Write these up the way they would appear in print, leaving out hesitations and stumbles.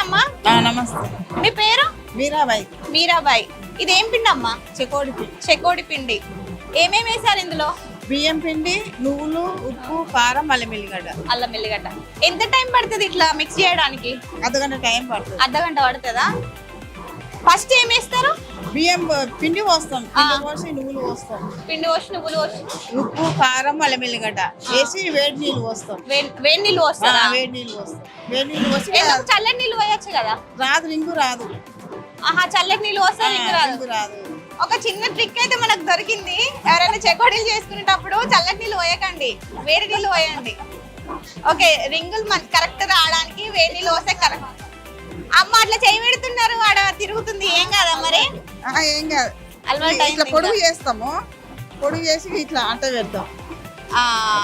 అమ్మా. నమస్తే. మీ పేరు? మీరాబాయి. మీరాబాయి. ఇదేం పిండి అమ్మా? చెకోడి పిండి. చెకోడి పిండి. ఏమేమి వేసారు ఇందులో? బియ్యం పిండి, నువ్వులు, ఉప్పు, కారం, అల్లం ఎల్లిగడ్డ. అల్లం ఎల్లిగడ్డ. ఎంత టైం పడుతుంది ఇట్లా మిక్స్ చేయడానికి? అర్ధగంట టైం పడుతుంది. అర్ధగంట పడుతుందా? ఫస్ట్ ఏం వేస్తారు? బియ్యం పిండి పోస్తాం, పిండి పోసి నువ్వులు పోస్తాం, పిండి పోసి నువ్వులు పోసి ఉప్పు, కారం, అల్లం ఎల్లిగడ్డ వేసి వేడి నీళ్ళు పోస్తాం. వేడి నీళ్ళు పోస్తారా? వేడి నీళ్ళు పోస్తాం. వేడి నీళ్ళు పోసి ఎందుకు చల్లటి నీళ్ళు పోయొచ్చు కదా? రాదు, రింగు రాదు. ఆహా, చల్లటి నీళ్ళు పోస్తే రింగు రాదు. రింగు రాదు. ఒక చిన్న ట్రిక్ అయితే మనకు దొరికింది. ఎవరైనా చెకోడీలు చేసుకునేటప్పుడు చల్లటి నీళ్ళు పోయకండి, వేడి నీళ్ళు పోయండి. ఓకే, రింగులు కరెక్ట్ రావడానికి వేడి నీళ్ళు పోస్తే కరెక్ట్. అమ్మ అట్లా చేయి పెడుతున్నారు, ఆడ తిరుగుతుంది. ఏం కాదా మరి? ఏం కాదు. అలవాటు ఇట్లా పొడుగు చేస్తాము, పొడుగు చేసి ఇట్లా అంట పెడతాం.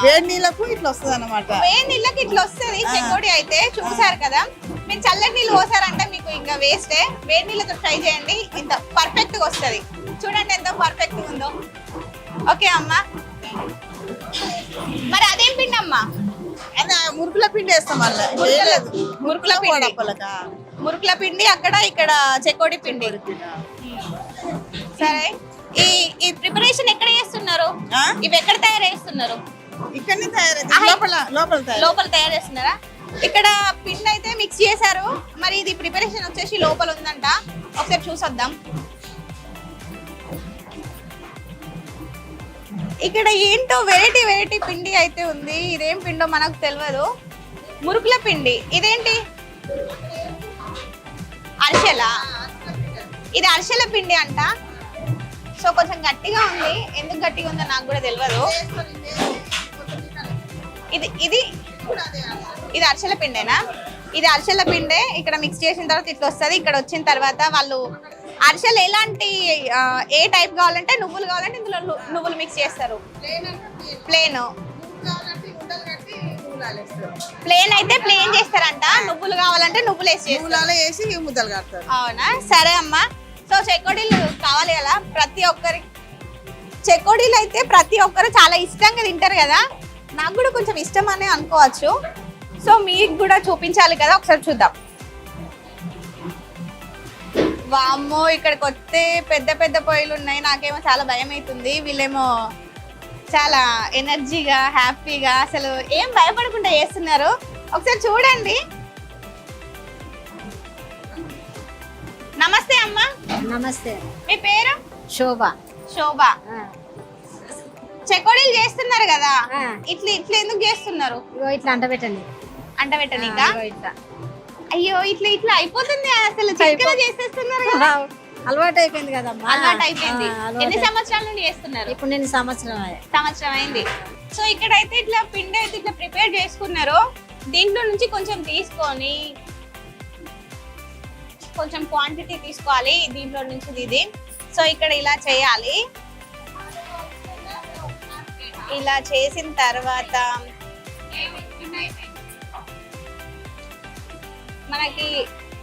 వేడి నీళ్ళకు ఇట్లా వస్తుంది అన్నమాట. వేడి నీళ్ళకి ఇట్లా వస్తుంది చెకోడి అయితే. చూసారు కదా, మీరు చల్లటి నీళ్ళు పోసారంటే మీకు ఇంకా వేస్టే. వేడి నీళ్ళతో ట్రై చేయండి, ఇంత పర్ఫెక్ట్ గా వస్తుంది. చూడండి ఎంత పర్ఫెక్ట్ ఉందో. ఓకే అమ్మా, మరి అదేం పిండి అమ్మా? అదే మురుకుల పిండి వేస్తాం. మళ్ళీ మురుకుల పిండి. మురుకుల పిండి అక్కడ, ఇక్కడ చెకోడి పిండి. సరే, ఈ ప్రిపరేషన్ ఎక్కడ చేస్తున్నారు? ఇవి ఎక్కడ తయారు చేస్తున్నారు? ఇక్కడనే తయారైతే లోపల తయారు చేస్తున్నారా? ఇక్కడ పిండి అయితే మిక్స్ చేశారు, మరి ఇది ప్రిపరేషన్ వచ్చేసి లోపల ఉందంట. ఒకసారి చూసొద్దాం. ఇక్కడ ఏంటో వెరైటీ వెరైటీ పిండి అయితే ఉంది. ఇదేం పిండో మనకు తెలియదు. మురుకుల పిండి. ఇదేంటి? అరిసెల. ఇది అరిసెల పిండి అంట. సో కొంచెం గట్టిగా ఉంది. ఎందుకు గట్టిగా ఉందో నాకు కూడా తెలియదు. ఇది ఇది ఇది అరిసెల పిండేనా? ఇది అరిసెల పిండే. ఇక్కడ మిక్స్ చేసిన తర్వాత ఇట్లా వస్తుంది. ఇక్కడ వచ్చిన తర్వాత వాళ్ళు అరిసెలు ఎలాంటి ఏ టైప్ కావాలంటే నువ్వులు కావాలంటే ఇందులో నువ్వులు మిక్స్ చేస్తారు. ప్లేన్ ప్లేన్ అయితే ప్లేన్ చేస్తారంట. నువ్వులు కావాలంటే నువ్వులు వేసి ముద్దలు కడతారు. అవునా? సరే అమ్మా. సో చెకోడీలు కావాలి కదా ప్రతి ఒక్కరికి. చెకోడీలు అయితే ప్రతి ఒక్కరు చాలా ఇష్టంగా తింటారు కదా. నాకు కూడా కొంచెం ఇష్టం అనే అనుకోవచ్చు. సో మీకు కూడా చూపించాలి కదా, ఒకసారి చూద్దాం. వామ్మో, ఇక్కడికి వస్తే పెద్ద పెద్ద పొయ్యిలు ఉన్నాయి. నాకేమో చాలా భయం అవుతుంది. వీళ్ళేమో చాలా ఎనర్జీగా, హ్యాపీగా, అసలు ఏం భయపడకుండా చేస్తున్నారు. ఒకసారి చూడండి. నమస్తే అమ్మా. నమస్తే. మీ పేరు? శోభ. శోభ. చెకోడీలు చేస్తున్నారు కదా, ఇట్లా ఇట్లా ఎందుకు చేస్తున్నారు? ఇట్లా అంట పెట్టండి. అంట పెట్టనీకా? అయ్యో, ఇట్లా ఇట్లా అయిపోతుంది. అసలు చిటికలో చేసేస్తున్నారు కదా. అలవాటు అయిపోయింది కదమ్మా. అలవాటు అయిపోయింది. ఎన్ని సంవత్సరాల నుండి చేస్తున్నారు? ఇప్పుడు నేను సంవత్సరం అయింది. సో ఇక్కడైతే ఇట్లా పిండి అయితే ఇట్లా ప్రిపేర్ చేసుకున్నారు. దీంట్లో నుంచి కొంచెం తీసుకొని కొంచెం క్వాంటిటీ తీసుకోవాలి దీంట్లో నుంచి ఇది. సో ఇక్కడ ఇలా చేయాలి. ఇలా చేసిన తర్వాత మనకి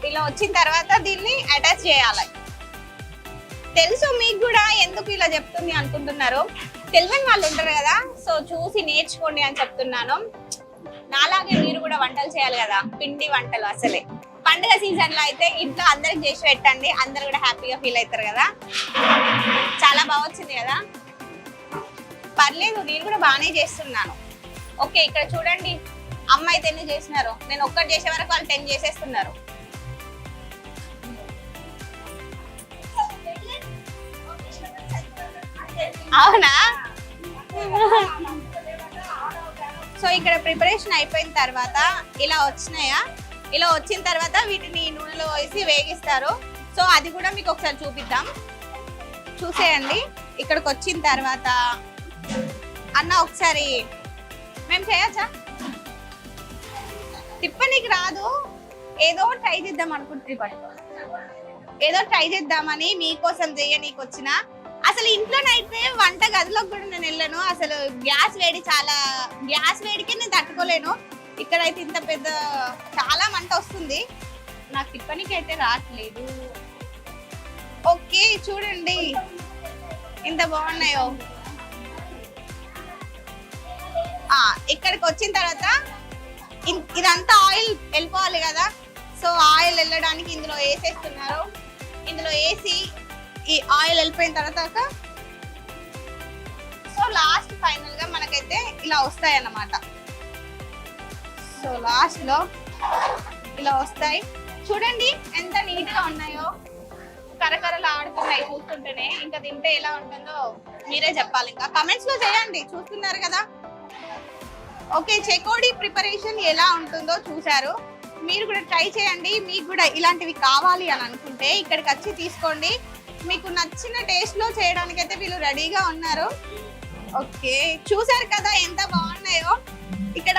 ఇలా వచ్చిన తర్వాత దీన్ని అటాచ్ చేయాలి. తెలుసు మీకు కూడా, ఎందుకు ఇలా చెప్తుంది అనుకుంటున్నారు. తెలియని వాళ్ళు ఉంటారు కదా, సో చూసి నేర్చుకోండి అని చెప్తున్నాను. నాలాగే మీరు కూడా వంటలు చేయాలి కదా, పిండి వంటలు. అసలే పండుగ సీజన్ లో అయితే ఇంట్లో అందరికి చేసి పెట్టండి, అందరు కూడా హ్యాపీగా ఫీల్ అవుతారు కదా. చాలా బాగా వచ్చింది కదా. పర్లేదు, నేను కూడా బాగానే చేస్తున్నాను. ఓకే, ఇక్కడ చూడండి, అమ్మ అయితే ఎన్ని చేసినారు. నేను ఒక్కటి చేసే వరకు వాళ్ళు 10 చేసేస్తున్నారు. అవునా? సో ఇక్కడ ప్రిపరేషన్ అయిపోయిన తర్వాత ఇలా వచ్చినాయా? ఇలా వచ్చిన తర్వాత వీటిని నూనెలో వేసి వేగిస్తారు. సో అది కూడా మీకు ఒకసారి చూపిద్దాం, చూసేయండి. ఇక్కడికి వచ్చిన తర్వాత అన్న ఒకసారి మేము చేయొచ్చా? తిప్పనీకి రాదు, ఏదో ట్రై చేద్దాం అనుకుంటున్నా. ఏదో ట్రై చేద్దామని మీకోసం చేయనీకి వచ్చిన. అసలు ఇంట్లోనైతే వంట గదిలోకి కూడా నేను వెళ్ళను. అసలు గ్యాస్ వేడికి నేను తట్టుకోలేను. ఇక్కడైతే ఇంత పెద్ద చాలా మంట వస్తుంది. నాకు తిప్పనీకి అయితే రావట్లేదు. ఓకే, చూడండి ఎంత బాగున్నాయో. ఇక్కడికి వచ్చిన తర్వాత ఇదంతా ఆయిల్ వెళ్ళిపోవాలి కదా. సో ఆయిల్ చల్లడానికి ఇందులో వేసేస్తున్నారు. ఇందులో వేసి ఈ ఆయిల్ వెళ్ళిపోయిన తర్వాత సో లాస్ట్ ఫైనల్ గా మనకైతే ఇలా వస్తాయి అన్నమాట. సో లాస్ట్ లో ఇలా వస్తాయి. చూడండి ఎంత నీట్ గా ఉన్నాయో, కరకరలు ఆడుతున్నాయి చూస్తుంటేనే. ఇంకా తింటే ఎలా ఉంటుందో మీరే చెప్పాలి. ఇంకా కమెంట్స్ లో చేయండి, చూస్తున్నారు కదా. ఓకే, చెకోడీ ప్రిపరేషన్ ఎలా ఉంటుందో చూసారు. మీరు కూడా ట్రై చేయండి. మీకు కూడా ఇలాంటివి కావాలి అని అనుకుంటే ఇక్కడికి వచ్చి తీసుకోండి. మీకు నచ్చిన టేస్ట్ లో చేయడానికి అయితే వీళ్ళు రెడీగా ఉన్నారు. ఓకే, చూసారు కదా ఎంత బాగున్నాయో. ఇక్కడ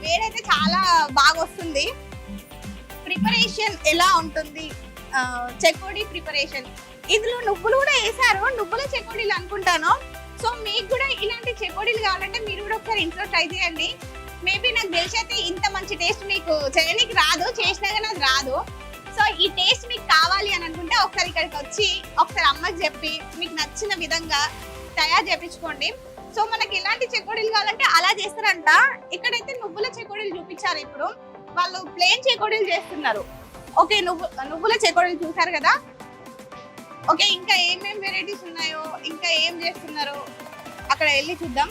వేడైతే చాలా బాగా వస్తుంది. ప్రిపరేషన్ ఎలా ఉంటుంది, చెకోడీ ప్రిపరేషన్. ఇందులో నువ్వులు కూడా వేసారు, నువ్వుల చెకోడీలు అనుకుంటాను. సో మీకు కూడా ఇలాంటి చెకోడీలు కావాలంటే మీరు కూడా ఒకసారి ఇంట్లో ట్రై చేయండి. మేబీ నాకు తెలిసి అయితే ఇంత మంచి టేస్ట్ మీకు చేయడానికి రాదు, చేసినా కానీ అది రాదు. సో ఈ టేస్ట్ మీకు కావాలి అని అనుకుంటే ఒకసారి ఇక్కడికి వచ్చి ఒకసారి అమ్మకి చెప్పి మీకు నచ్చిన విధంగా తయారు చేయించుకోండి. సో మనకి ఎలాంటి చెకోడీలు కావాలంటే అలా చేస్తారంట. ఇక్కడైతే నువ్వుల చెకోడీలు చూపించారు. ఇప్పుడు వాళ్ళు ప్లేన్ చెకోడీలు చేస్తున్నారు. ఓకే, నువ్వుల చెకోడీలు చూసారు కదా. ఓకే, ఇంకా ఏమేం వెరైటీస్ ఉన్నాయో, ఇంకా ఏం చేస్తున్నారో అక్కడ వెళ్ళి చూద్దాం.